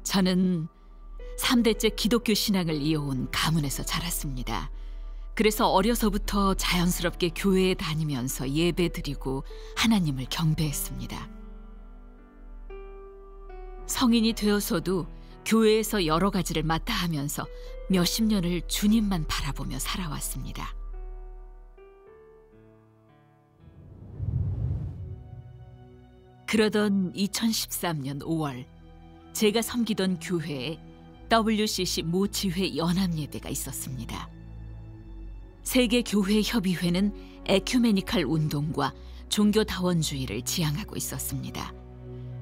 저는 3대째 기독교 신앙을 이어온 가문에서 자랐습니다. 그래서 어려서부터 자연스럽게 교회에 다니면서 예배드리고 하나님을 경배했습니다. 성인이 되어서도 교회에서 여러 가지를 맡아 하면서 몇십 년을 주님만 바라보며 살아왔습니다. 그러던 2013년 5월 제가 섬기던 교회에 WCC 모지회 연합예배가 있었습니다. 세계교회협의회는 에큐메니칼 운동과 종교다원주의를 지향하고 있었습니다.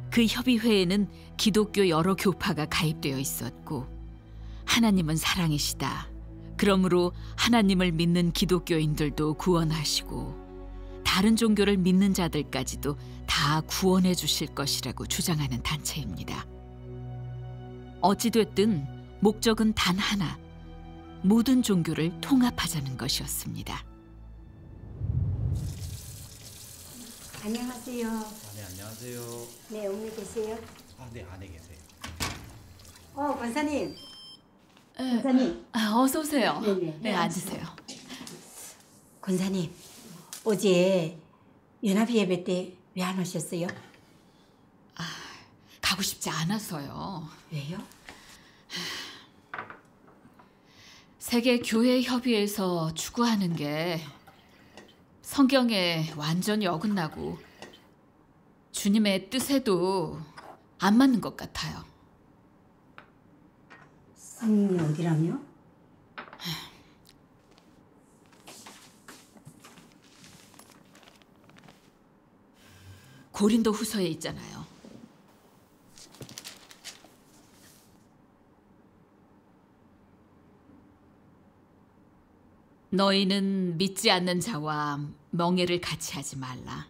그 협의회에는 기독교 여러 교파가 가입되어 있었고, 하나님은 사랑이시다. 그러므로 하나님을 믿는 기독교인들도 구원하시고 다른 종교를 믿는 자들까지도 다 구원해 주실 것이라고 주장하는 단체입니다. 어찌됐든 목적은 단 하나, 모든 종교를 통합하자는 것이었습니다. 안녕하세요. 네, 안녕하세요. 네, 어머니 계세요? 네, 안에 계세요. 권사님. 권사님. 어서 오세요. 네네. 네, 앉으세요. 권사님, 어제 연합예배 때 왜 안 오셨어요? 가고 싶지 않아서요. 왜요? 세계교회협의회에서 추구하는 게 성경에 완전히 어긋나고 주님의 뜻에도 안 맞는 것 같아요. 성경이 어디라며? 고린도 후서에 있잖아요. 너희는 믿지 않는 자와 멍에를 같이 하지 말라.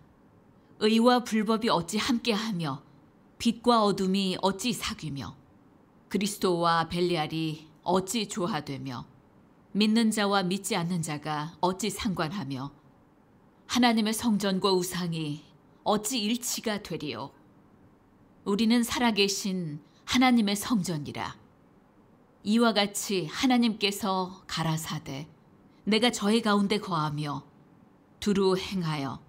의와 불법이 어찌 함께하며 빛과 어둠이 어찌 사귀며 그리스도와 벨리알이 어찌 조화되며 믿는 자와 믿지 않는 자가 어찌 상관하며 하나님의 성전과 우상이 어찌 일치가 되리요. 우리는 살아계신 하나님의 성전이라. 이와 같이 하나님께서 가라사대 내가 저희 가운데 거하며 두루 행하여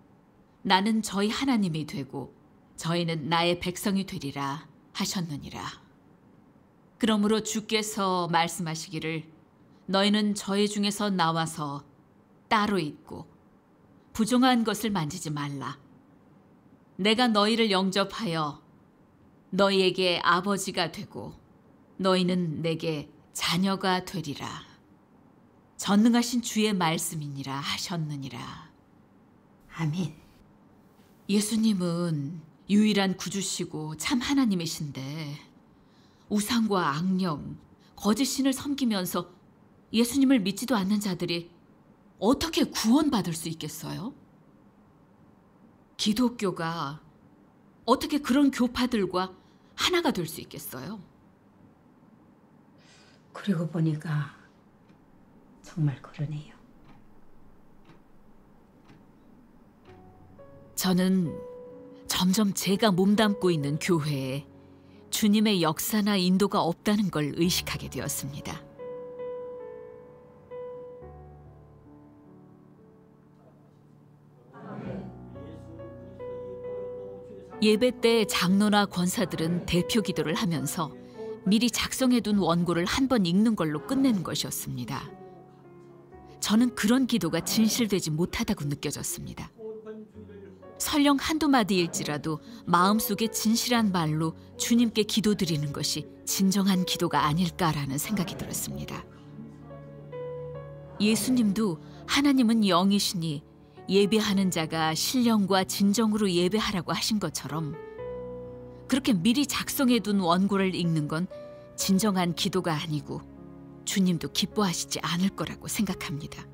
나는 저희 하나님이 되고 저희는 나의 백성이 되리라 하셨느니라. 그러므로 주께서 말씀하시기를 너희는 저희 중에서 나와서 따로 있고 부정한 것을 만지지 말라. 내가 너희를 영접하여 너희에게 아버지가 되고 너희는 내게 자녀가 되리라. 전능하신 주의 말씀이니라 하셨느니라. 아멘. 예수님은 유일한 구주시고 참 하나님이신데 우상과 악령, 거짓 신을 섬기면서 예수님을 믿지도 않는 자들이 어떻게 구원받을 수 있겠어요? 기독교가 어떻게 그런 교파들과 하나가 될 수 있겠어요? 그리고 보니까 정말 그러네요. 저는 점점 제가 몸담고 있는 교회에 주님의 역사나 인도가 없다는 걸 의식하게 되었습니다. 예배 때 장로나 권사들은 대표 기도를 하면서 미리 작성해둔 원고를 한 번 읽는 걸로 끝내는 것이었습니다. 저는 그런 기도가 진실되지 못하다고 느껴졌습니다. 설령 한두 마디일지라도 마음속에 진실한 말로 주님께 기도드리는 것이 진정한 기도가 아닐까라는 생각이 들었습니다. 예수님도 하나님은 영이시니 예배하는 자가 신령과 진정으로 예배하라고 하신 것처럼 그렇게 미리 작성해둔 원고를 읽는 건 진정한 기도가 아니고 주님도 기뻐하시지 않을 거라고 생각합니다.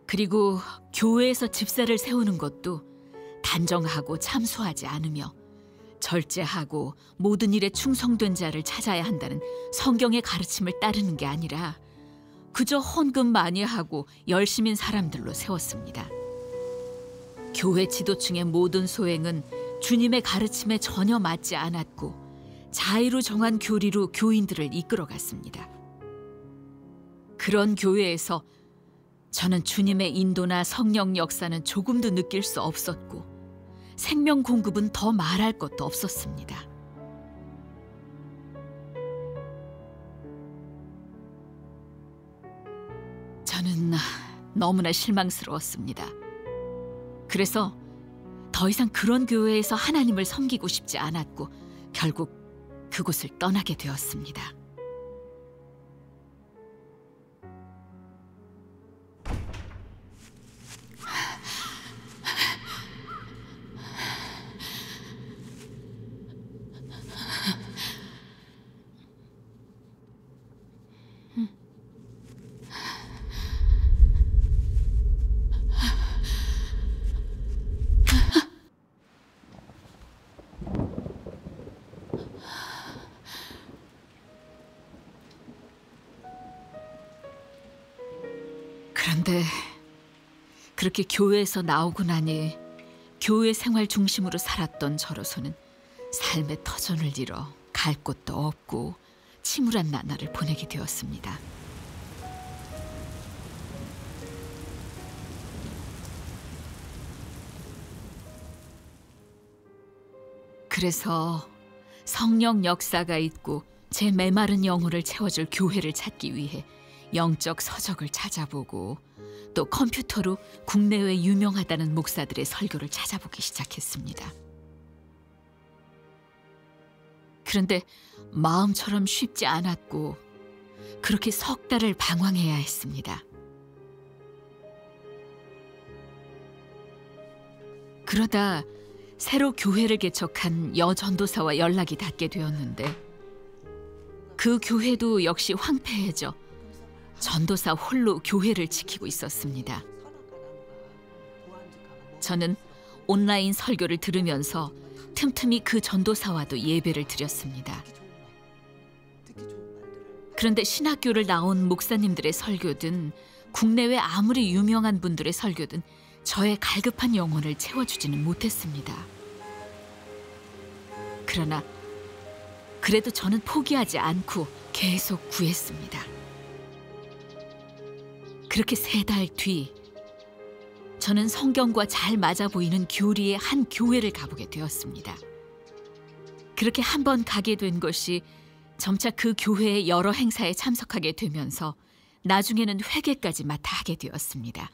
그리고 교회에서 집사를 세우는 것도 단정하고 참소하지 않으며 절제하고 모든 일에 충성된 자를 찾아야 한다는 성경의 가르침을 따르는 게 아니라 그저 헌금 많이 하고 열심인 사람들로 세웠습니다. 교회 지도층의 모든 소행은 주님의 가르침에 전혀 맞지 않았고 자의로 정한 교리로 교인들을 이끌어갔습니다. 그런 교회에서 저는 주님의 인도나 성령 역사는 조금도 느낄 수 없었고 생명 공급은 더 말할 것도 없었습니다. 저는 너무나 실망스러웠습니다. 그래서 더 이상 그런 교회에서 하나님을 섬기고 싶지 않았고 결국 그곳을 떠나게 되었습니다. 그런데 그렇게 교회에서 나오고 나니 교회 생활 중심으로 살았던 저로서는 삶의 터전을 잃어 갈 곳도 없고 침울한 나날을 보내게 되었습니다. 그래서 성령 역사가 있고 제 메마른 영혼을 채워줄 교회를 찾기 위해 영적 서적을 찾아보고 또 컴퓨터로 국내외 유명하다는 목사들의 설교를 찾아보기 시작했습니다. 그런데 마음처럼 쉽지 않았고 그렇게 석 달을 방황해야 했습니다. 그러다 새로 교회를 개척한 여전도사와 연락이 닿게 되었는데 그 교회도 역시 황폐해져 전도사 홀로 교회를 지키고 있었습니다. 저는 온라인 설교를 들으면서 틈틈이 그 전도사와도 예배를 드렸습니다. 그런데 신학교를 나온 목사님들의 설교든 국내외 아무리 유명한 분들의 설교든 저의 갈급한 영혼을 채워주지는 못했습니다. 그러나 그래도 저는 포기하지 않고 계속 구했습니다. 그렇게 3달 뒤 저는 성경과 잘 맞아 보이는 교리의 한 교회를 가보게 되었습니다. 그렇게 한 번 가게 된 것이 점차 그 교회의 여러 행사에 참석하게 되면서 나중에는 회계까지 맡아 하게 되었습니다.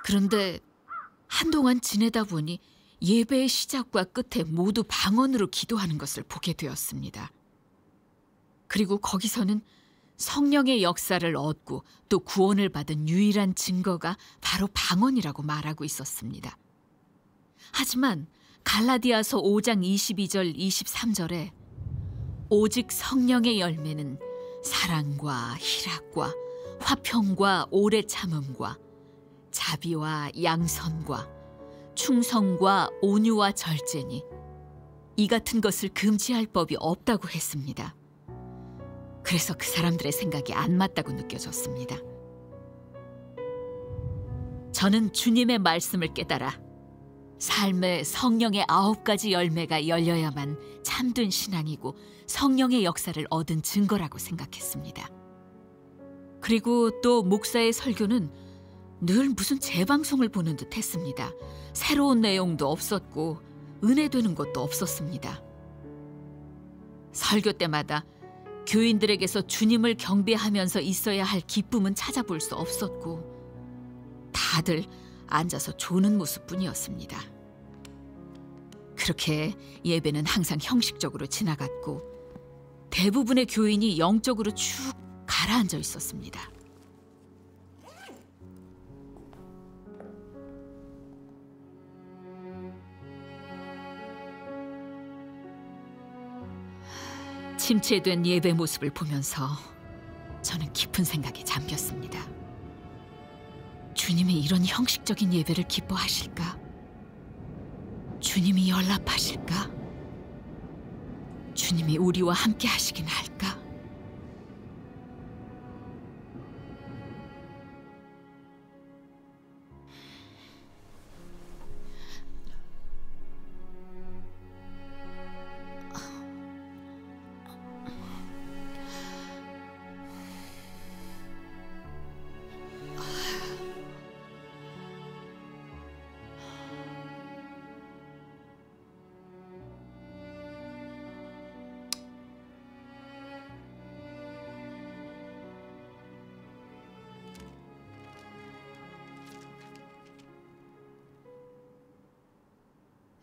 그런데 한동안 지내다 보니 예배의 시작과 끝에 모두 방언으로 기도하는 것을 보게 되었습니다. 그리고 거기서는 성령의 역사를 얻고 또 구원을 받은 유일한 증거가 바로 방언이라고 말하고 있었습니다. 하지만 갈라디아서 5장 22절 23절에 오직 성령의 열매는 사랑과 희락과 화평과 오래 참음과 자비와 양선과 충성과 온유와 절제니 이 같은 것을 금지할 법이 없다고 했습니다. 그래서 그 사람들의 생각이 안 맞다고 느껴졌습니다. 저는 주님의 말씀을 깨달아 삶의 성령의 9가지 열매가 열려야만 참된 신앙이고 성령의 역사를 얻은 증거라고 생각했습니다. 그리고 또 목사의 설교는 늘 무슨 재방송을 보는 듯 했습니다. 새로운 내용도 없었고 은혜되는 것도 없었습니다. 설교 때마다 교인들에게서 주님을 경배하면서 있어야 할 기쁨은 찾아볼 수 없었고 다들 앉아서 조는 모습뿐이었습니다. 그렇게 예배는 항상 형식적으로 지나갔고 대부분의 교인이 영적으로 쭉 가라앉아 있었습니다. 침체된 예배 모습을 보면서 저는 깊은 생각에 잠겼습니다. 주님이 이런 형식적인 예배를 기뻐하실까? 주님이 연락하실까? 주님이 우리와 함께 하시긴 할까?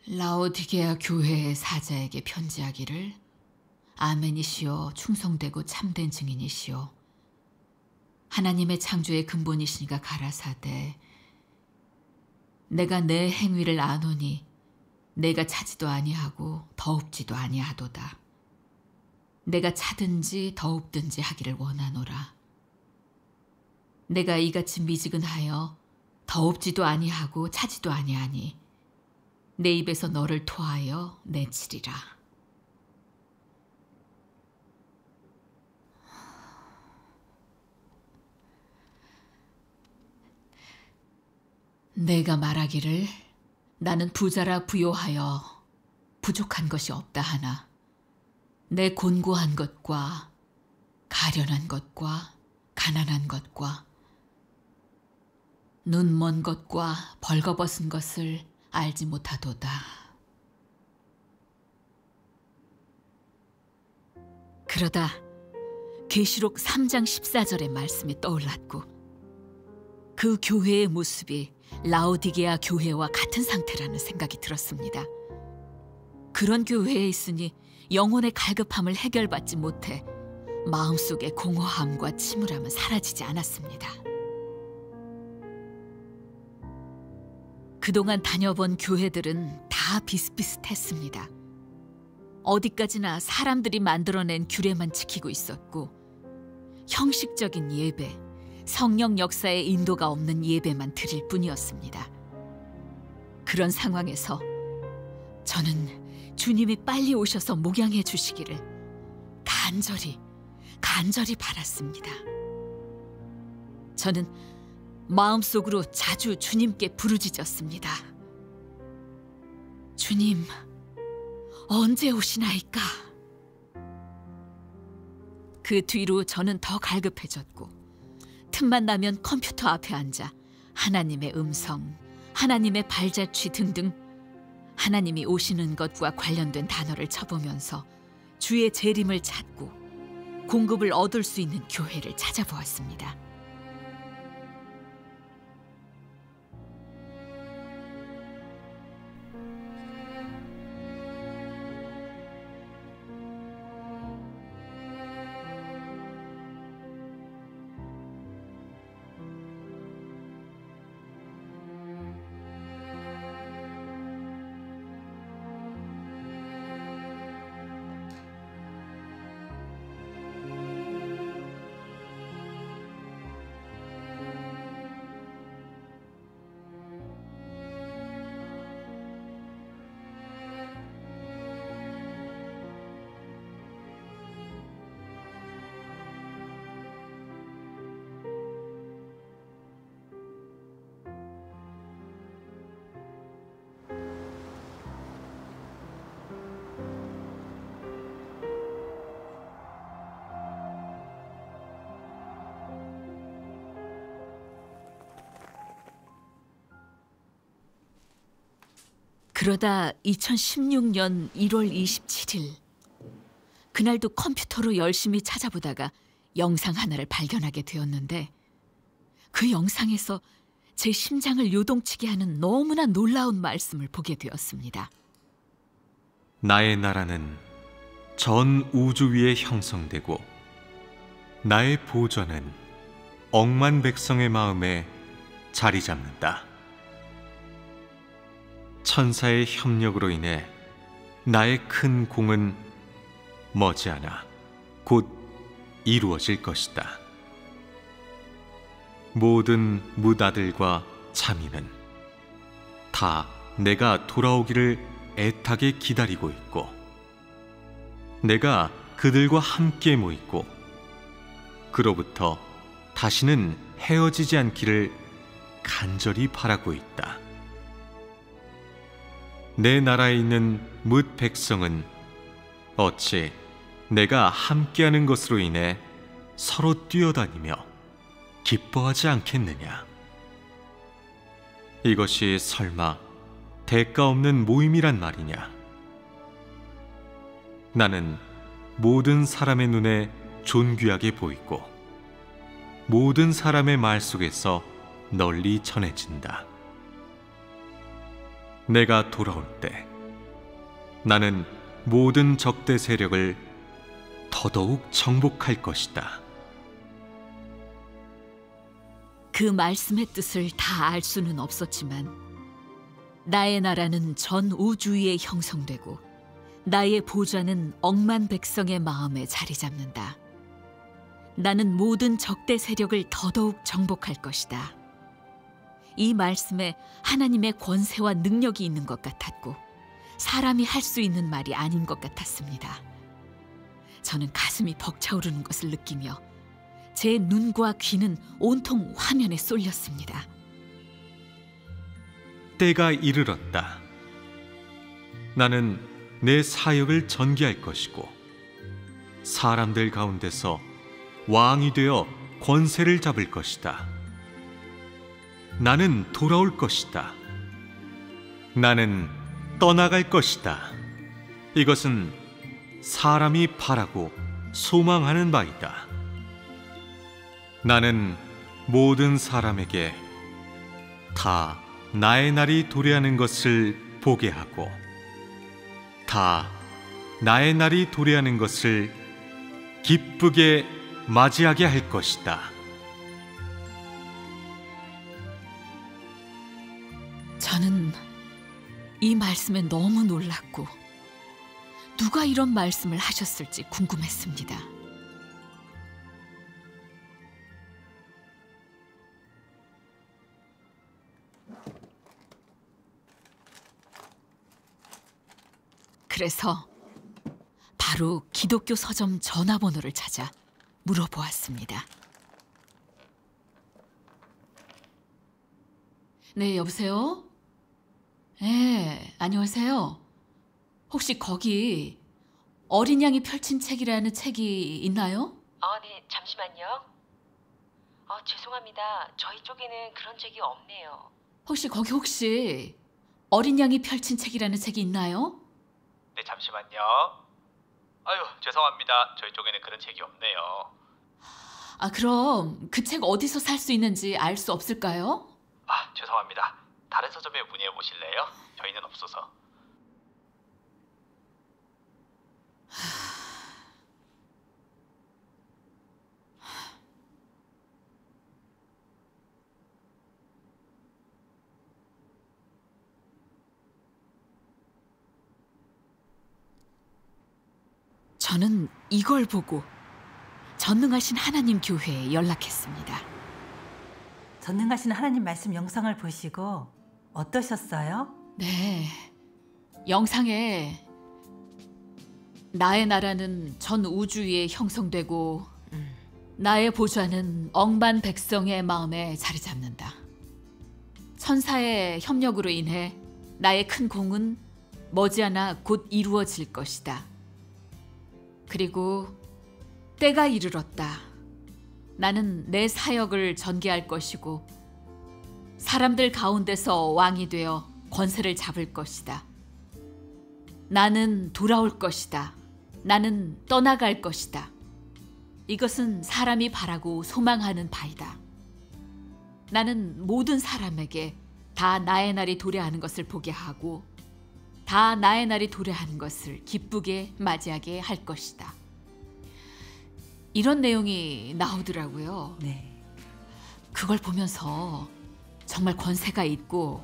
라오디게아 교회의 사자에게 편지하기를 아멘이시여 충성되고 참된 증인이시여 하나님의 창조의 근본이시니가 가라사대 내가 내 행위를 아노니 내가 차지도 아니하고 더웁지도 아니하도다. 내가 차든지 더웁든지 하기를 원하노라. 내가 이같이 미지근하여 더웁지도 아니하고 차지도 아니하니 내 입에서 너를 토하여 내치리라. 내가 말하기를 나는 부자라 부요하여 부족한 것이 없다 하나 내 곤고한 것과 가련한 것과 가난한 것과 눈먼 것과 벌거벗은 것을 알지 못하도다. 그러다 계시록 3장 14절의 말씀이 떠올랐고 그 교회의 모습이 라오디게아 교회와 같은 상태라는 생각이 들었습니다. 그런 교회에 있으니 영혼의 갈급함을 해결받지 못해 마음속의 공허함과 침울함은 사라지지 않았습니다. 그동안 다녀본 교회들은 다 비슷비슷했습니다. 어디까지나 사람들이 만들어낸 규례만 지키고 있었고 형식적인 예배, 성령 역사의 인도가 없는 예배만 드릴 뿐이었습니다. 그런 상황에서 저는 주님이 빨리 오셔서 목양해 주시기를 간절히 바랐습니다. 저는 마음속으로 자주 주님께 부르짖었습니다. 주님, 언제 오시나이까? 그 뒤로 저는 더 갈급해졌고 틈만 나면 컴퓨터 앞에 앉아 하나님의 음성, 하나님의 발자취 등등 하나님이 오시는 것과 관련된 단어를 쳐보면서 주의 재림을 찾고 공급을 얻을 수 있는 교회를 찾아보았습니다. 그러다 2016년 1월 27일 그날도 컴퓨터로 열심히 찾아보다가 영상 하나를 발견하게 되었는데 그 영상에서 제 심장을 요동치게 하는 너무나 놀라운 말씀을 보게 되었습니다. 나의 나라는 전 우주 위에 형성되고 나의 보좌는 억만 백성의 마음에 자리 잡는다. 천사의 협력으로 인해 나의 큰 공은 머지않아 곧 이루어질 것이다. 모든 뭇아들과 자민은 다 내가 돌아오기를 애타게 기다리고 있고 내가 그들과 함께 모이고 그로부터 다시는 헤어지지 않기를 간절히 바라고 있다. 내 나라에 있는 뭇 백성은 어찌 내가 함께하는 것으로 인해 서로 뛰어다니며 기뻐하지 않겠느냐? 이것이 설마 대가 없는 모임이란 말이냐? 나는 모든 사람의 눈에 존귀하게 보이고 모든 사람의 말 속에서 널리 전해진다. 내가 돌아올 때 나는 모든 적대 세력을 더더욱 정복할 것이다. 그 말씀의 뜻을 다 알 수는 없었지만 나의 나라는 전 우주위에 형성되고 나의 보좌는 억만 백성의 마음에 자리 잡는다. 나는 모든 적대 세력을 더더욱 정복할 것이다. 이 말씀에 하나님의 권세와 능력이 있는 것 같았고 사람이 할 수 있는 말이 아닌 것 같았습니다. 저는 가슴이 벅차오르는 것을 느끼며 제 눈과 귀는 온통 화면에 쏠렸습니다. 때가 이르렀다. 나는 내 사역을 전개할 것이고 사람들 가운데서 왕이 되어 권세를 잡을 것이다. 나는 돌아올 것이다. 나는 떠나갈 것이다. 이것은 사람이 바라고 소망하는 바이다. 나는 모든 사람에게 다 나의 날이 도래하는 것을 보게 하고 다 나의 날이 도래하는 것을 기쁘게 맞이하게 할 것이다. 저는 이 말씀에 너무 놀랐고 누가 이런 말씀을 하셨을지 궁금했습니다. 그래서 바로 기독교 서점 전화번호를 찾아 물어보았습니다. 네, 여보세요? 네, 안녕하세요. 혹시 거기 어린 양이 펼친 책이라는 책이 있나요? 네, 잠시만요. 죄송합니다. 저희 쪽에는 그런 책이 없네요. 혹시 어린 양이 펼친 책이라는 책이 있나요? 네, 잠시만요. 아유, 죄송합니다. 저희 쪽에는 그런 책이 없네요. 그럼 그 책 어디서 살 수 있는지 알 수 없을까요? 죄송합니다. 다른 서점에 문의해 보실래요? 저희는 없어서. 저는 이걸 보고 전능하신 하나님 교회에 연락했습니다. 전능하신 하나님 말씀 영상을 보시고 어떠셨어요? 네, 영상에 나의 나라는 전 우주 위에 형성되고 나의 보좌는 억만 백성의 마음에 자리 잡는다. 천사의 협력으로 인해 나의 큰 공은 머지않아 곧 이루어질 것이다. 그리고 때가 이르렀다. 나는 내 사역을 전개할 것이고 사람들 가운데서 왕이 되어 권세를 잡을 것이다. 나는 돌아올 것이다. 나는 떠나갈 것이다. 이것은 사람이 바라고 소망하는 바이다. 나는 모든 사람에게 다 나의 날이 도래하는 것을 보게 하고 다 나의 날이 도래하는 것을 기쁘게 맞이하게 할 것이다. 이런 내용이 나오더라고요. 네. 그걸 보면서 정말 권세가 있고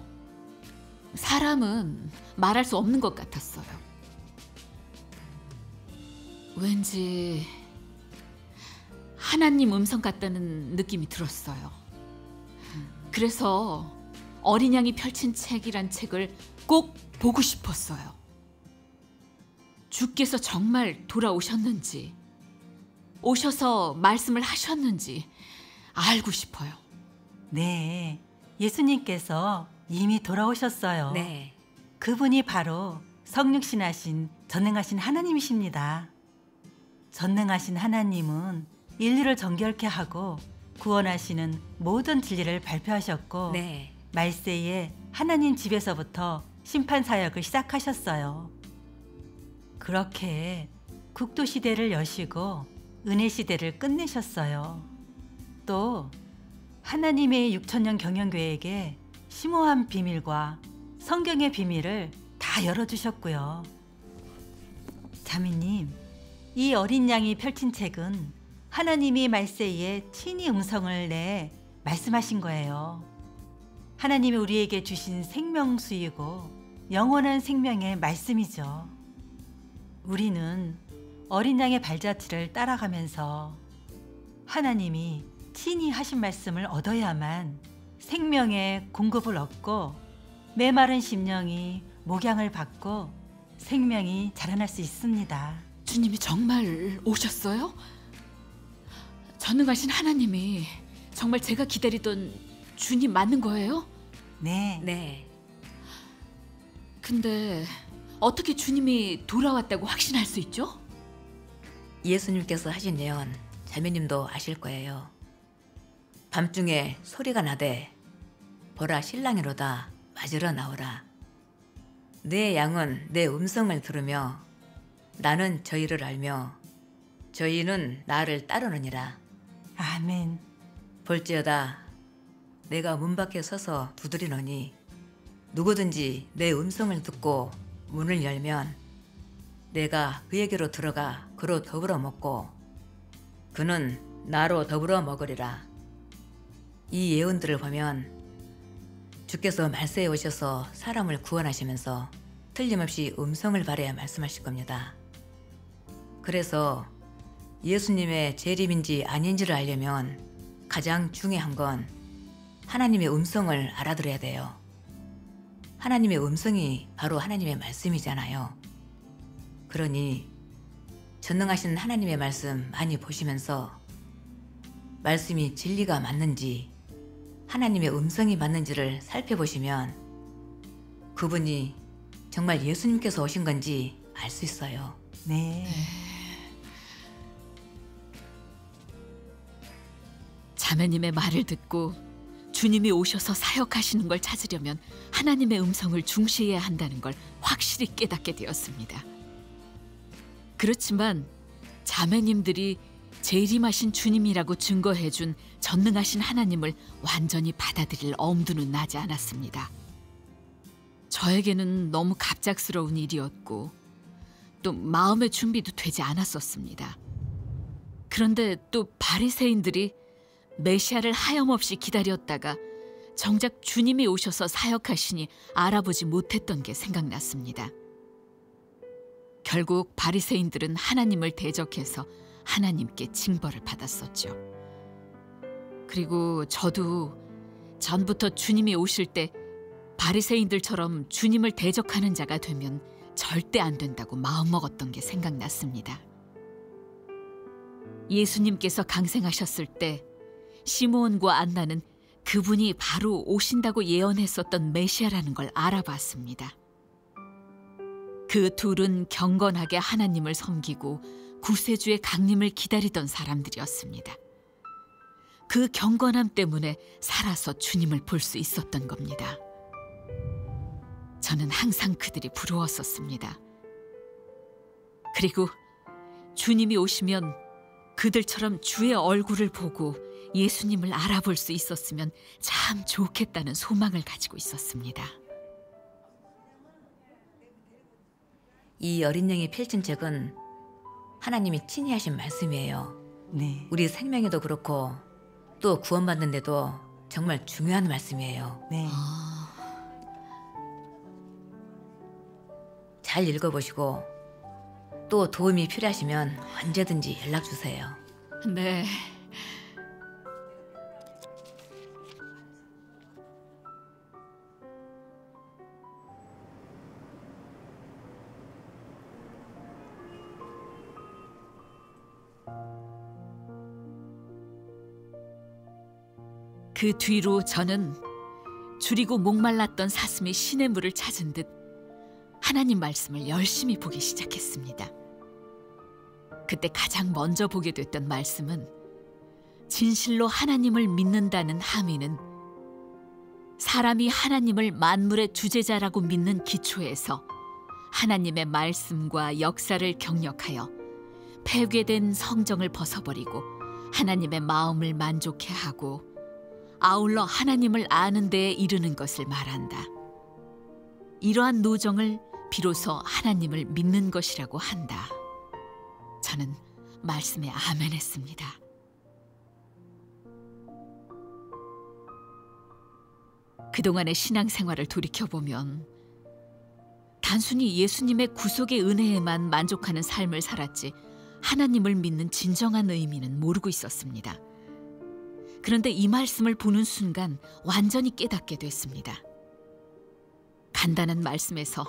사람은 말할 수 없는 것 같았어요. 왠지 하나님 음성 같다는 느낌이 들었어요. 그래서 어린 양이 펼친 책이란 책을 꼭 보고 싶었어요. 주께서 정말 돌아오셨는지, 오셔서 말씀을 하셨는지 알고 싶어요. 네, 예수님께서 이미 돌아오셨어요. 네. 그분이 바로 성육신하신 전능하신 하나님이십니다. 전능하신 하나님은 인류를 정결케 하고 구원하시는 모든 진리를 발표하셨고 네. 말세에 하나님 집에서부터 심판 사역을 시작하셨어요. 그렇게 국도 시대를 여시고 은혜 시대를 끝내셨어요. 또 하나님의 6천년 경영교회에게 심오한 비밀과 성경의 비밀을 다 열어주셨고요. 자매님, 이 어린 양이 펼친 책은 하나님이 말세에 친히 음성을 내 말씀하신 거예요. 하나님이 우리에게 주신 생명수이고 영원한 생명의 말씀이죠. 우리는 어린 양의 발자취를 따라가면서 하나님이 친히 하신 말씀을 얻어야만 생명의 공급을 얻고 메마른 심령이 목양을 받고 생명이 자라날 수 있습니다. 주님이 정말 오셨어요? 전능하신 하나님이 정말 제가 기다리던 주님 맞는 거예요? 네. 네. 근데 어떻게 주님이 돌아왔다고 확신할 수 있죠? 예수님께서 하신 예언 자매님도 아실 거예요. 밤중에 소리가 나되 보라 신랑이로다 맞으러 나오라. 내 양은 내 음성을 들으며 나는 저희를 알며 저희는 나를 따르느니라. 아멘. 볼지어다 내가 문 밖에 서서 두드리노니 누구든지 내 음성을 듣고 문을 열면 내가 그에게로 들어가 그로 더불어 먹고 그는 나로 더불어 먹으리라. 이 예언들을 보면 주께서 말세에 오셔서 사람을 구원하시면서 틀림없이 음성을 발해야 말씀하실 겁니다. 그래서 예수님의 재림인지 아닌지를 알려면 가장 중요한 건 하나님의 음성을 알아들어야 돼요. 하나님의 음성이 바로 하나님의 말씀이잖아요. 그러니 전능하신 하나님의 말씀 많이 보시면서 말씀이 진리가 맞는지 하나님의 음성이 맞는지를 살펴보시면 그분이 정말 예수님께서 오신 건지 알 수 있어요. 네. 자매님의 말을 듣고 주님이 오셔서 사역하시는 걸 찾으려면 하나님의 음성을 중시해야 한다는 걸 확실히 깨닫게 되었습니다. 그렇지만 자매님들이 재림하신 주님이라고 증거해준 전능하신 하나님을 완전히 받아들일 엄두는 나지 않았습니다. 저에게는 너무 갑작스러운 일이었고 또 마음의 준비도 되지 않았었습니다. 그런데 또 바리새인들이 메시아를 하염없이 기다렸다가 정작 주님이 오셔서 사역하시니 알아보지 못했던 게 생각났습니다. 결국 바리새인들은 하나님을 대적해서 하나님께 징벌을 받았었죠. 그리고 저도 전부터 주님이 오실 때 바리새인들처럼 주님을 대적하는 자가 되면 절대 안 된다고 마음먹었던 게 생각났습니다. 예수님께서 강생하셨을 때 시므온과 안나는 그분이 바로 오신다고 예언했었던 메시아라는 걸 알아봤습니다. 그 둘은 경건하게 하나님을 섬기고 구세주의 강림을 기다리던 사람들이었습니다. 그 경건함 때문에 살아서 주님을 볼 수 있었던 겁니다. 저는 항상 그들이 부러웠었습니다. 그리고 주님이 오시면 그들처럼 주의 얼굴을 보고 예수님을 알아볼 수 있었으면 참 좋겠다는 소망을 가지고 있었습니다. 이 어린 양이 펼친 책은 하나님이 친히 하신 말씀이에요. 네. 우리 생명에도 그렇고 또 구원받는데도 정말 중요한 말씀이에요. 네. 잘 읽어보시고 또 도움이 필요하시면 언제든지 연락 주세요. 네. 그 뒤로 저는 줄이고 목말랐던 사슴이 시냇물을 찾은 듯 하나님 말씀을 열심히 보기 시작했습니다. 그때 가장 먼저 보게 됐던 말씀은 진실로 하나님을 믿는다는 함의는 사람이 하나님을 만물의 주재자라고 믿는 기초에서 하나님의 말씀과 역사를 경력하여 폐괴된 성정을 벗어버리고 하나님의 마음을 만족해 하고 아울러 하나님을 아는 데에 이르는 것을 말한다. 이러한 노정을 비로소 하나님을 믿는 것이라고 한다. 저는 말씀에 아멘했습니다. 그동안의 신앙생활을 돌이켜보면 단순히 예수님의 구속의 은혜에만 만족하는 삶을 살았지 하나님을 믿는 진정한 의미는 모르고 있었습니다. 그런데 이 말씀을 보는 순간 완전히 깨닫게 됐습니다. 간단한 말씀에서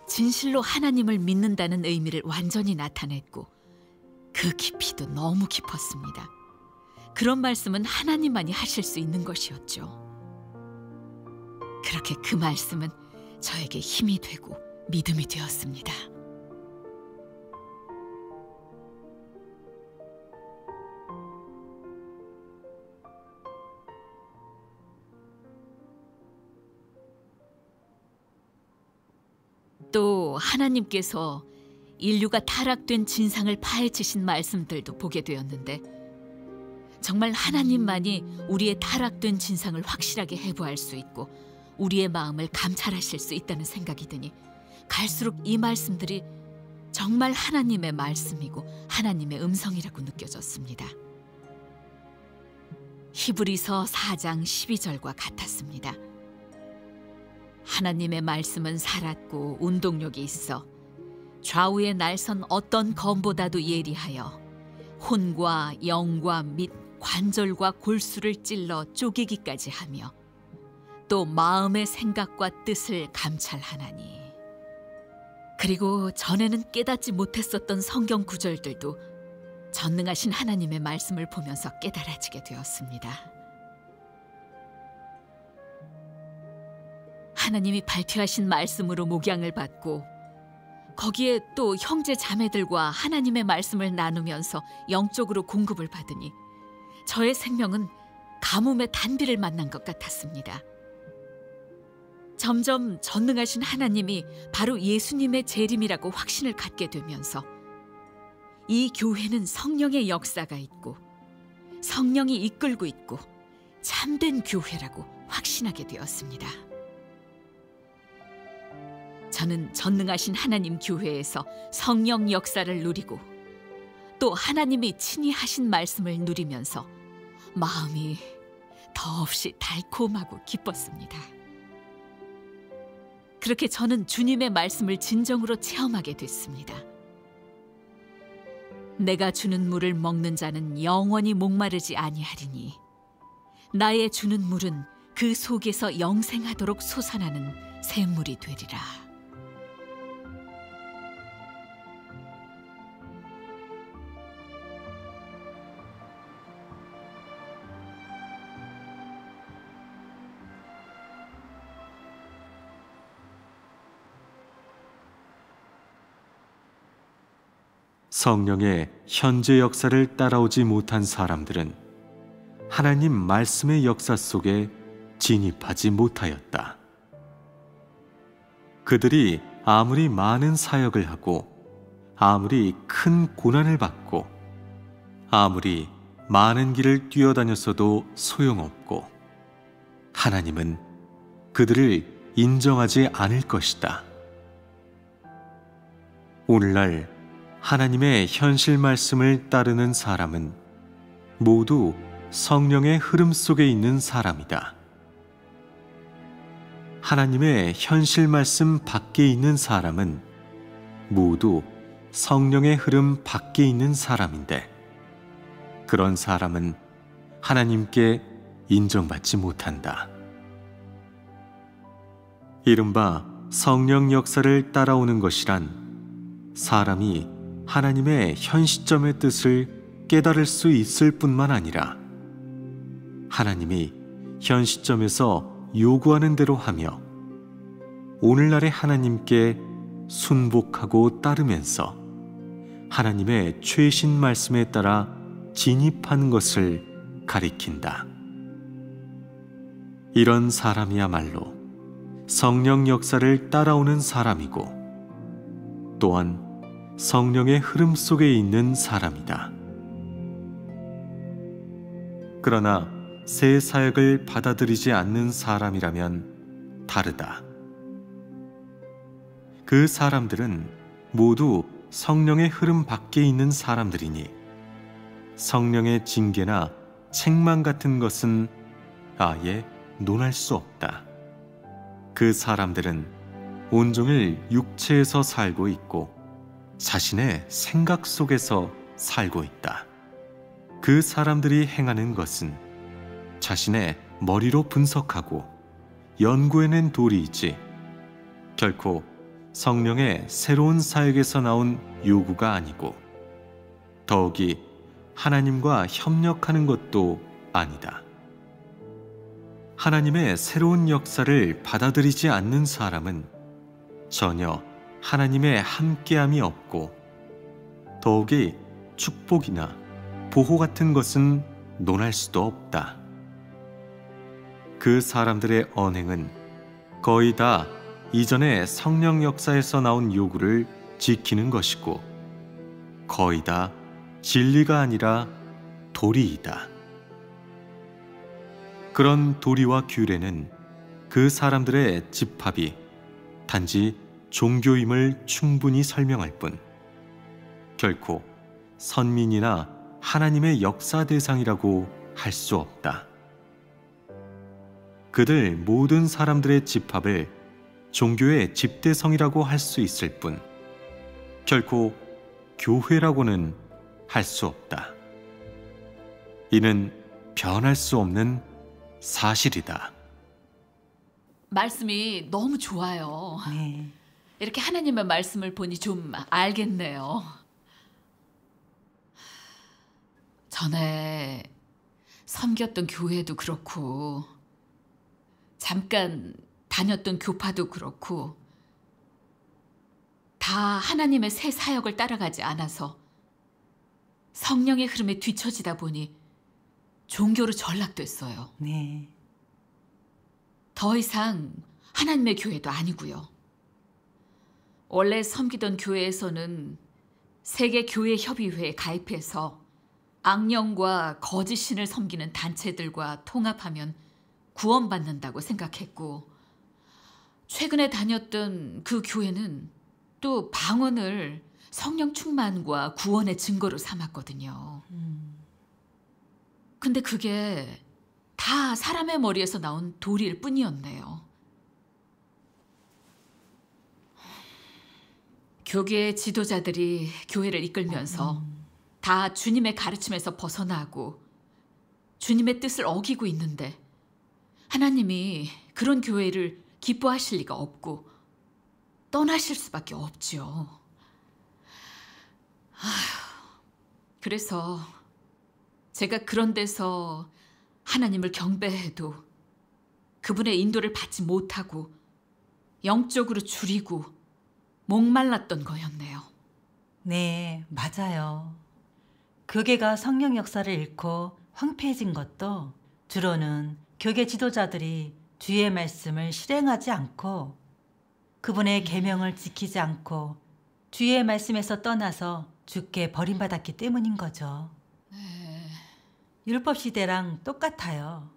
진실로 하나님을 믿는다는 의미를 완전히 나타냈고 그 깊이도 너무 깊었습니다. 그런 말씀은 하나님만이 하실 수 있는 것이었죠. 그렇게 그 말씀은 저에게 힘이 되고 믿음이 되었습니다. 또 하나님께서 인류가 타락된 진상을 파헤치신 말씀들도 보게 되었는데 정말 하나님만이 우리의 타락된 진상을 확실하게 해부할 수 있고 우리의 마음을 감찰하실 수 있다는 생각이 드니 갈수록 이 말씀들이 정말 하나님의 말씀이고 하나님의 음성이라고 느껴졌습니다. 히브리서 4장 12절과 같았습니다. 하나님의 말씀은 살았고 운동력이 있어 좌우에 날선 어떤 검보다도 예리하여 혼과 영과 및 관절과 골수를 찔러 쪼개기까지 하며 또 마음의 생각과 뜻을 감찰하나니. 그리고 전에는 깨닫지 못했었던 성경 구절들도 전능하신 하나님의 말씀을 보면서 깨달아지게 되었습니다. 하나님이 발표하신 말씀으로 목양을 받고 거기에 또 형제 자매들과 하나님의 말씀을 나누면서 영적으로 공급을 받으니 저의 생명은 가뭄의 단비를 만난 것 같았습니다. 점점 전능하신 하나님이 바로 예수님의 재림이라고 확신을 갖게 되면서 이 교회는 성령의 역사가 있고 성령이 이끌고 있고 참된 교회라고 확신하게 되었습니다. 저는 전능하신 하나님 교회에서 성령 역사를 누리고 또 하나님이 친히 하신 말씀을 누리면서 마음이 더없이 달콤하고 기뻤습니다. 그렇게 저는 주님의 말씀을 진정으로 체험하게 됐습니다. 내가 주는 물을 먹는 자는 영원히 목마르지 아니하리니 나의 주는 물은 그 속에서 영생하도록 솟아나는 샘물이 되리라. 성령의 현재 역사를 따라오지 못한 사람들은 하나님 말씀의 역사 속에 진입하지 못하였다. 그들이 아무리 많은 사역을 하고 아무리 큰 고난을 받고 아무리 많은 길을 뛰어다녔어도 소용없고 하나님은 그들을 인정하지 않을 것이다. 오늘날 하나님의 현실 말씀을 따르는 사람은 모두 성령의 흐름 속에 있는 사람이다. 하나님의 현실 말씀 밖에 있는 사람은 모두 성령의 흐름 밖에 있는 사람인데 그런 사람은 하나님께 인정받지 못한다. 이른바 성령 역사를 따라오는 것이란 사람이 하나님의 현 시점의 뜻을 깨달을 수 있을 뿐만 아니라 하나님이 현 시점에서 요구하는 대로 하며 오늘날의 하나님께 순복하고 따르면서 하나님의 최신 말씀에 따라 진입하는 것을 가리킨다. 이런 사람이야말로 성령 역사를 따라오는 사람이고 또한 성령의 흐름 속에 있는 사람이다. 그러나 새 사역을 받아들이지 않는 사람이라면 다르다. 그 사람들은 모두 성령의 흐름 밖에 있는 사람들이니 성령의 징계나 책망 같은 것은 아예 논할 수 없다. 그 사람들은 온종일 육체에서 살고 있고 자신의 생각 속에서 살고 있다. 그 사람들이 행하는 것은 자신의 머리로 분석하고 연구해낸 도리이지 결코 성령의 새로운 사역에서 나온 요구가 아니고 더욱이 하나님과 협력하는 것도 아니다. 하나님의 새로운 역사를 받아들이지 않는 사람은 전혀 하나님의 함께함이 없고 더욱이 축복이나 보호 같은 것은 논할 수도 없다. 그 사람들의 언행은 거의 다 이전의 성령 역사에서 나온 요구를 지키는 것이고 거의 다 진리가 아니라 도리이다. 그런 도리와 규례는 그 사람들의 집합이 단지 종교임을 충분히 설명할 뿐 결코 선민이나 하나님의 역사 대상이라고 할 수 없다. 그들 모든 사람들의 집합을 종교의 집대성이라고 할 수 있을 뿐 결코 교회라고는 할 수 없다. 이는 변할 수 없는 사실이다. 말씀이 너무 좋아요. 네. 이렇게 하나님의 말씀을 보니 좀 알겠네요. 전에 섬겼던 교회도 그렇고 잠깐 다녔던 교파도 그렇고 다 하나님의 새 사역을 따라가지 않아서 성령의 흐름에 뒤처지다 보니 종교로 전락됐어요. 네. 더 이상 하나님의 교회도 아니고요. 원래 섬기던 교회에서는 세계교회협의회에 가입해서 악령과 거짓 신을 섬기는 단체들과 통합하면 구원받는다고 생각했고 최근에 다녔던 그 교회는 또 방언을 성령 충만과 구원의 증거로 삼았거든요. 근데 그게 다 사람의 머리에서 나온 도리일 뿐이었네요. 교계의 지도자들이 교회를 이끌면서 다 주님의 가르침에서 벗어나고 주님의 뜻을 어기고 있는데 하나님이 그런 교회를 기뻐하실 리가 없고 떠나실 수밖에 없지요. 그래서 제가 그런 데서 하나님을 경배해도 그분의 인도를 받지 못하고 영적으로 줄이고 목말랐던 거였네요. 네, 맞아요. 교계가 성령 역사를 잃고 황폐해진 것도 주로는 교계 지도자들이 주의 말씀을 실행하지 않고 그분의 계명을 지키지 않고 주의 말씀에서 떠나서 주께 버림받았기 때문인 거죠. 율법 시대랑 똑같아요.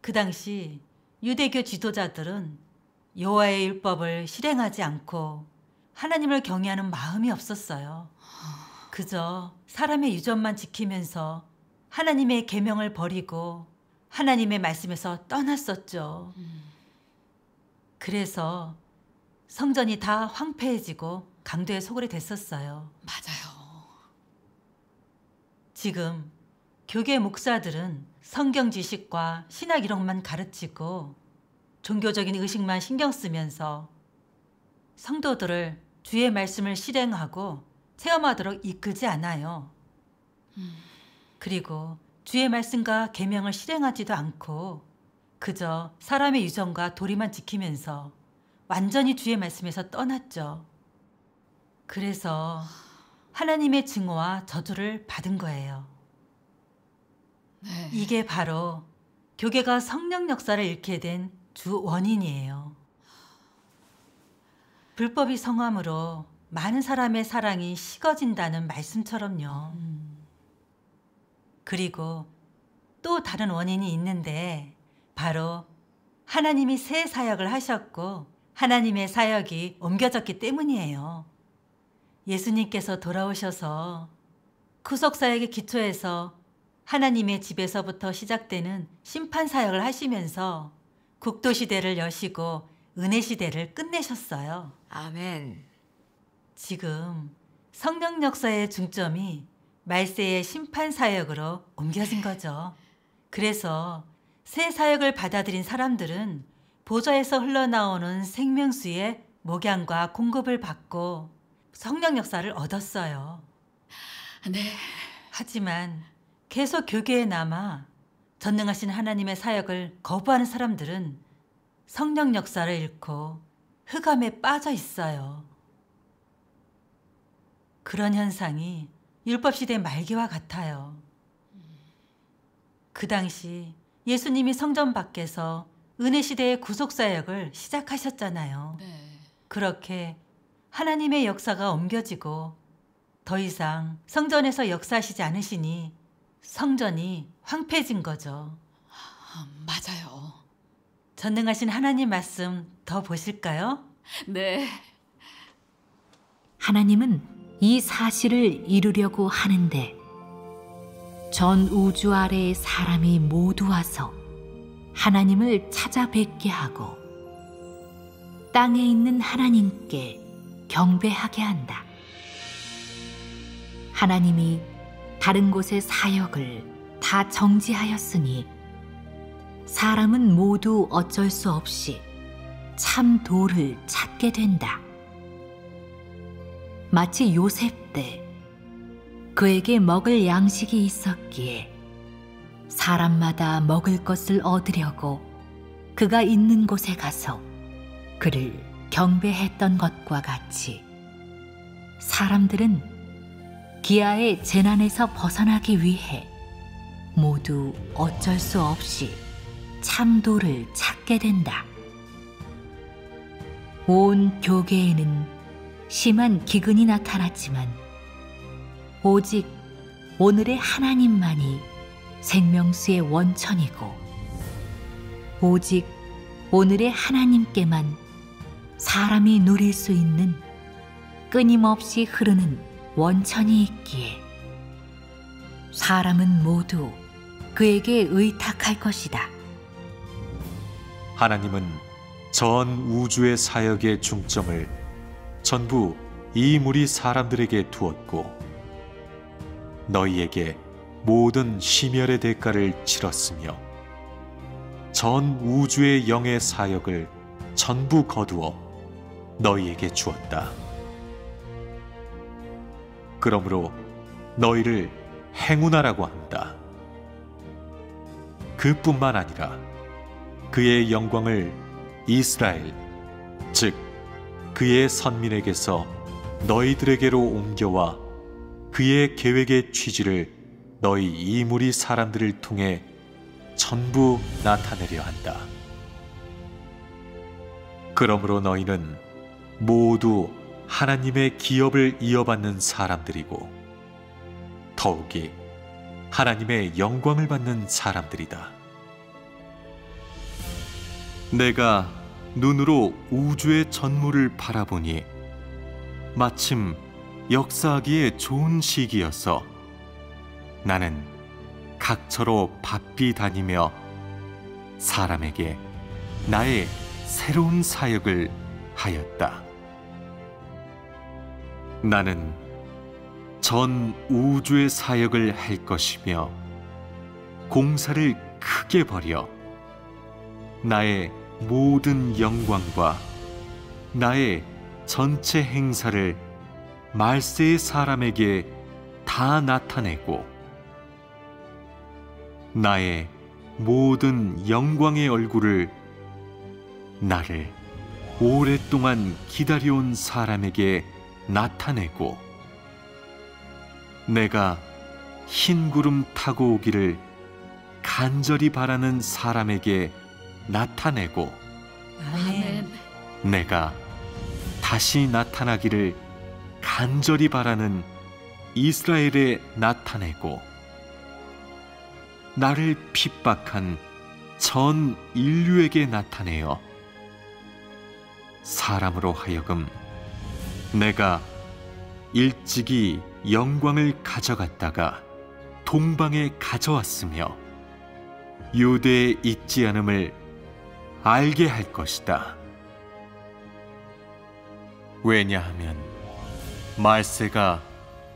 그 당시 유대교 지도자들은 여호와의 율법을 실행하지 않고 하나님을 경외하는 마음이 없었어요. 그저 사람의 유전만 지키면서 하나님의 계명을 버리고 하나님의 말씀에서 떠났었죠. 그래서 성전이 다 황폐해지고 강도의 소굴이 됐었어요. 맞아요. 지금 교계 목사들은 성경 지식과 신학 이론만 가르치고 종교적인 의식만 신경 쓰면서 성도들을 주의 말씀을 실행하고 체험하도록 이끌지 않아요. 그리고 주의 말씀과 계명을 실행하지도 않고 그저 사람의 유전과 도리만 지키면서 완전히 주의 말씀에서 떠났죠. 그래서 하나님의 증오와 저주를 받은 거예요. 네. 이게 바로 교계가 성령 역사를 잃게 된 주 원인이에요. 불법이 성함으로 많은 사람의 사랑이 식어진다는 말씀처럼요. 그리고 또 다른 원인이 있는데 바로 하나님이 새 사역을 하셨고 하나님의 사역이 옮겨졌기 때문이에요. 예수님께서 돌아오셔서 구속사역의 기초에서 하나님의 집에서부터 시작되는 심판 사역을 하시면서 국도 시대를 여시고 은혜 시대를 끝내셨어요. 아멘. 지금 성령 역사의 중점이 말세의 심판 사역으로 옮겨진 거죠. 그래서 새 사역을 받아들인 사람들은 보좌에서 흘러나오는 생명수의 목양과 공급을 받고 성령 역사를 얻었어요. 네. 하지만 계속 교계에 남아 전능하신 하나님의 사역을 거부하는 사람들은 성령 역사를 잃고 흑암에 빠져 있어요. 그런 현상이 율법시대 말기와 같아요. 그 당시 예수님이 성전 밖에서 은혜시대의 구속사역을 시작하셨잖아요. 네. 그렇게 하나님의 역사가 옮겨지고 더 이상 성전에서 역사하시지 않으시니 성전이 황폐해진 거죠. 맞아요. 전능하신 하나님 말씀 더 보실까요? 네. 하나님은 이 사실을 이루려고 하는데 전 우주 아래의 사람이 모두 와서 하나님을 찾아뵙게 하고 땅에 있는 하나님께 경배하게 한다. 하나님이 다른 곳의 사역을 다 정지하였으니 사람은 모두 어쩔 수 없이 참 도를 찾게 된다. 마치 요셉 때 그에게 먹을 양식이 있었기에 사람마다 먹을 것을 얻으려고 그가 있는 곳에 가서 그를 경배했던 것과 같이 사람들은 기아의 재난에서 벗어나기 위해 모두 어쩔 수 없이 참도를 찾게 된다. 온 교계에는 심한 기근이 나타났지만 오직 오늘의 하나님만이 생명수의 원천이고 오직 오늘의 하나님께만 사람이 누릴 수 있는 끊임없이 흐르는 원천이 있기에 사람은 모두 그에게 의탁할 것이다. 하나님은 전 우주의 사역의 중점을 전부 이 무리 사람들에게 두었고 너희에게 모든 심혈의 대가를 치렀으며 전 우주의 영의 사역을 전부 거두어 너희에게 주었다. 그러므로 너희를 행운하라고 한다. 그뿐만 아니라 그의 영광을 이스라엘, 즉 그의 선민에게서 너희들에게로 옮겨와 그의 계획의 취지를 너희 이 무리 사람들을 통해 전부 나타내려 한다. 그러므로 너희는 모두 하나님의 기업을 이어받는 사람들이고 더욱이 하나님의 영광을 받는 사람들이다. 내가 눈으로 우주의 전무를 바라보니 마침 역사하기에 좋은 시기여서 나는 각처로 바삐 다니며 사람에게 나의 새로운 사역을 하였다. 나는 전 우주의 사역을 할 것이며 공사를 크게 벌여 나의 모든 영광과 나의 전체 행사를 말세의 사람에게 다 나타내고 나의 모든 영광의 얼굴을 나를 오랫동안 기다려온 사람에게 나타내고 내가 흰 구름 타고 오기를 간절히 바라는 사람에게 나타내고 아멘. 내가 다시 나타나기를 간절히 바라는 이스라엘에 나타내고 나를 핍박한 전 인류에게 나타내어 사람으로 하여금 내가 일찍이 영광을 가져갔다가 동방에 가져왔으며 유대에 있지 않음을 알게 할 것이다. 왜냐하면 말세가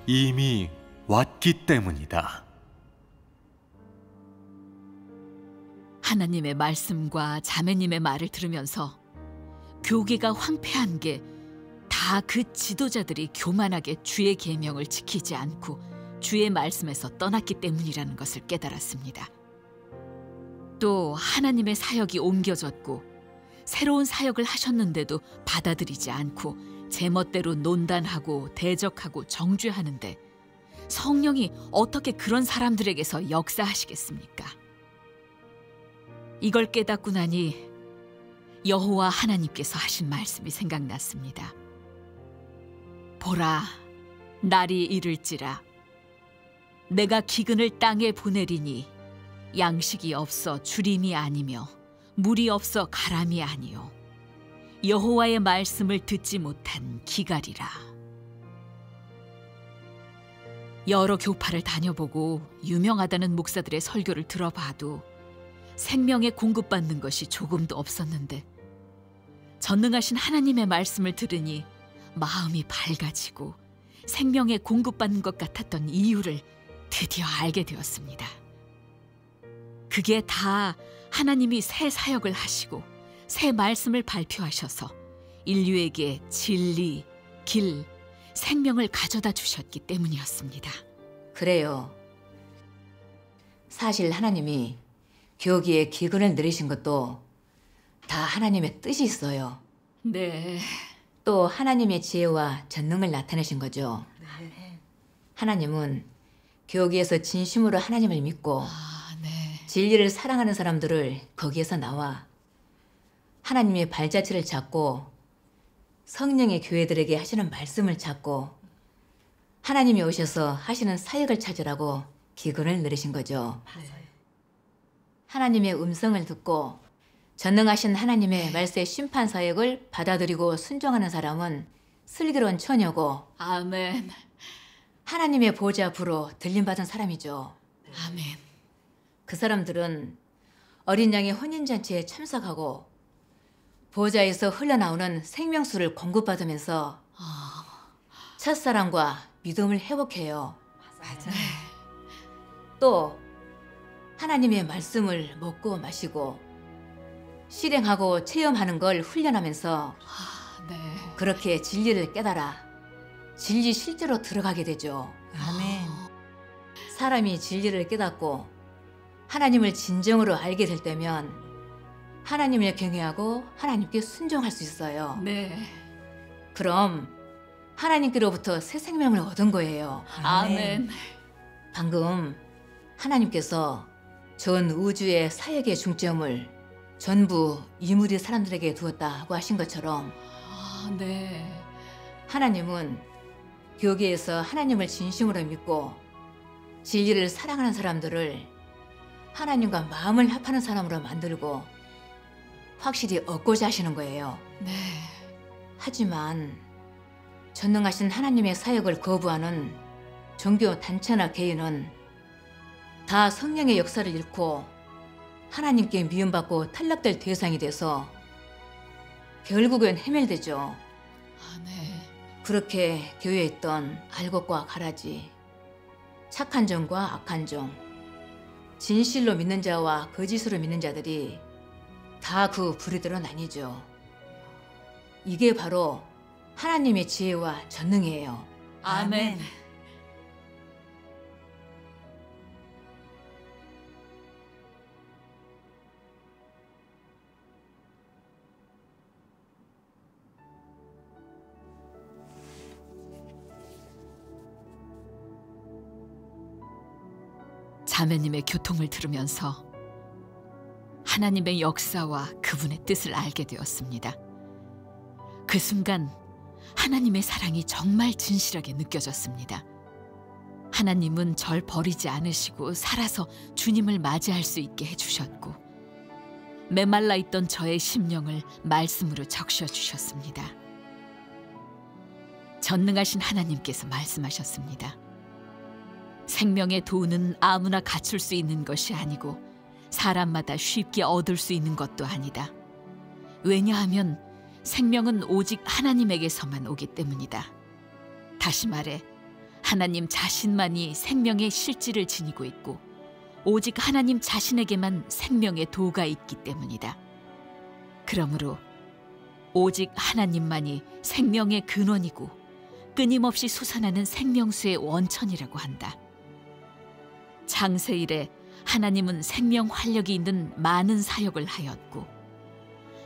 이미 왔기 때문이다. 하나님의 말씀과 자매님의 말을 들으면서 교계가 황폐한 게 다 그 지도자들이 교만하게 주의 계명을 지키지 않고 주의 말씀에서 떠났기 때문이라는 것을 깨달았습니다. 또 하나님의 사역이 옮겨졌고 새로운 사역을 하셨는데도 받아들이지 않고 제멋대로 논단하고 대적하고 정죄하는데 성령이 어떻게 그런 사람들에게서 역사하시겠습니까? 이걸 깨닫고 나니 여호와 하나님께서 하신 말씀이 생각났습니다. 보라, 날이 이를지라 내가 기근을 땅에 보내리니 양식이 없어 주림이 아니며 물이 없어 가람이 아니요 여호와의 말씀을 듣지 못한 기갈이라. 여러 교파를 다녀보고 유명하다는 목사들의 설교를 들어봐도 생명에 공급받는 것이 조금도 없었는데 전능하신 하나님의 말씀을 들으니 마음이 밝아지고 생명에 공급받는 것 같았던 이유를 드디어 알게 되었습니다. 그게 다 하나님이 새 사역을 하시고 새 말씀을 발표하셔서 인류에게 진리, 길, 생명을 가져다 주셨기 때문이었습니다. 그래요. 사실 하나님이 교기에 기근을 내리신 것도 다 하나님의 뜻이 있어요. 네. 또 하나님의 지혜와 전능을 나타내신 거죠. 하나님은 교기에서 진심으로 하나님을 믿고 진리를 사랑하는 사람들을 거기에서 나와 하나님의 발자취를 잡고 성령의 교회들에게 하시는 말씀을 잡고 하나님이 오셔서 하시는 사역을 찾으라고 기근을 내리신 거죠. 하나님의 음성을 듣고 전능하신 하나님의 말세 심판 사역을 받아들이고 순종하는 사람은 슬기로운 처녀고 아멘. 하나님의 보좌 앞으로 들림받은 사람이죠. 아멘. 그 사람들은 어린 양의 혼인잔치에 참석하고 보좌에서 흘러나오는 생명수를 공급받으면서 첫사랑과 믿음을 회복해요. 맞아요. 또 하나님의 말씀을 먹고 마시고 실행하고 체험하는 걸 훈련하면서 네. 그렇게 진리를 깨달아 진리 실제로 들어가게 되죠. 아멘. 사람이 진리를 깨닫고 하나님을 진정으로 알게 될 때면 하나님을 경외하고 하나님께 순종할 수 있어요. 네. 그럼 하나님께로부터 새 생명을 얻은 거예요. 아멘. 방금 하나님께서 전 우주의 사역의 중점을 전부 이무리 사람들에게 두었다고 하신 것처럼 네. 하나님은 교계에서 하나님을 진심으로 믿고 진리를 사랑하는 사람들을 하나님과 마음을 합하는 사람으로 만들고 확실히 얻고자 하시는 거예요. 네. 하지만 전능하신 하나님의 사역을 거부하는 종교 단체나 개인은 다 성령의 역사를 잃고 하나님께 미움받고 탈락될 대상이 돼서 결국엔 해멸되죠. 네. 그렇게 교회에 있던 알곡과 가라지, 착한 종과 악한 종, 진실로 믿는 자와 거짓으로 믿는 자들이 다 그 부류대로 나뉘죠. 이게 바로 하나님의 지혜와 전능이에요. 아멘. 자매님의 교통을 들으면서 하나님의 역사와 그분의 뜻을 알게 되었습니다. 그 순간 하나님의 사랑이 정말 진실하게 느껴졌습니다. 하나님은 절 버리지 않으시고 살아서 주님을 맞이할 수 있게 해주셨고 메말라 있던 저의 심령을 말씀으로 적셔주셨습니다. 전능하신 하나님께서 말씀하셨습니다. 생명의 도는 아무나 갖출 수 있는 것이 아니고 사람마다 쉽게 얻을 수 있는 것도 아니다. 왜냐하면 생명은 오직 하나님에게서만 오기 때문이다. 다시 말해 하나님 자신만이 생명의 실질을 지니고 있고 오직 하나님 자신에게만 생명의 도가 있기 때문이다. 그러므로 오직 하나님만이 생명의 근원이고 끊임없이 솟아나는 생명수의 원천이라고 한다. 창세 이래 하나님은 생명 활력이 있는 많은 사역을 하였고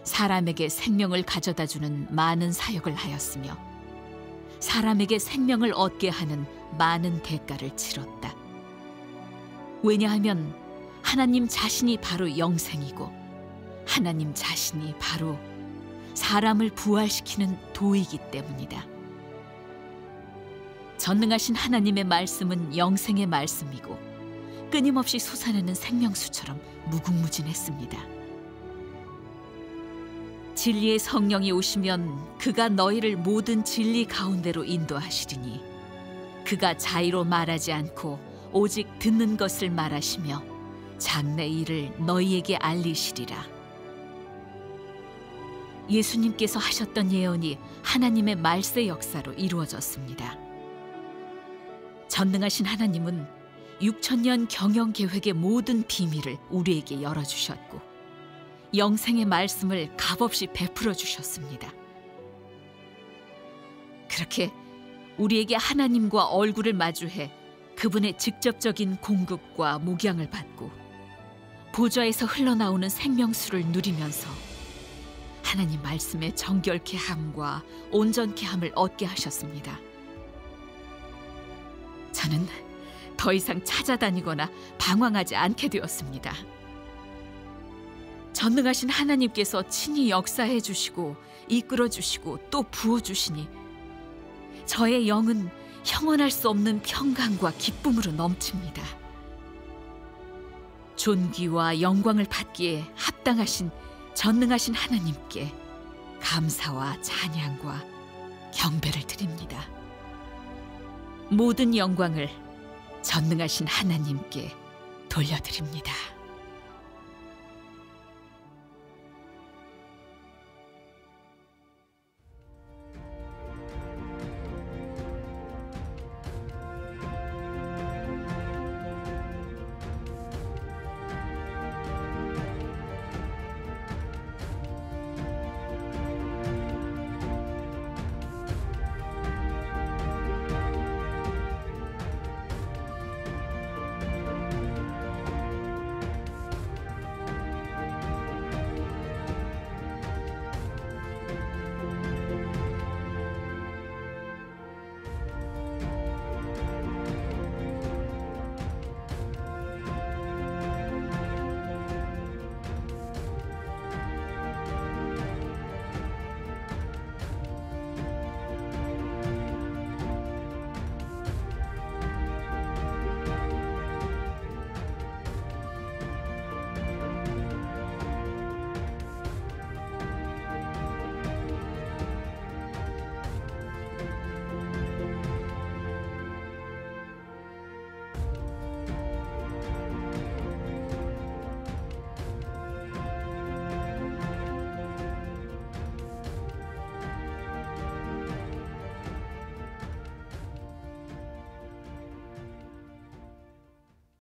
사람에게 생명을 가져다주는 많은 사역을 하였으며 사람에게 생명을 얻게 하는 많은 대가를 치렀다. 왜냐하면 하나님 자신이 바로 영생이고 하나님 자신이 바로 사람을 부활시키는 도이기 때문이다. 전능하신 하나님의 말씀은 영생의 말씀이고 끊임없이 솟아나는 생명수처럼 무궁무진했습니다. 진리의 성령이 오시면 그가 너희를 모든 진리 가운데로 인도하시리니 그가 자의로 말하지 않고 오직 듣는 것을 말하시며 장래 일을 너희에게 알리시리라. 예수님께서 하셨던 예언이 하나님의 말세 역사로 이루어졌습니다. 전능하신 하나님은 6,000년 경영 계획의 모든 비밀을 우리에게 열어주셨고 영생의 말씀을 값없이 베풀어 주셨습니다. 그렇게 우리에게 하나님과 얼굴을 마주해 그분의 직접적인 공급과 목양을 받고 보좌에서 흘러나오는 생명수를 누리면서 하나님 말씀의 정결케 함과 온전케 함을 얻게 하셨습니다. 저는 더 이상 찾아다니거나 방황하지 않게 되었습니다. 전능하신 하나님께서 친히 역사해 주시고 이끌어 주시고 또 부어 주시니 저의 영은 형언할 수 없는 평강과 기쁨으로 넘칩니다. 존귀와 영광을 받기에 합당하신 전능하신 하나님께 감사와 찬양과 경배를 드립니다. 모든 영광을 전능하신 하나님께 돌려드립니다.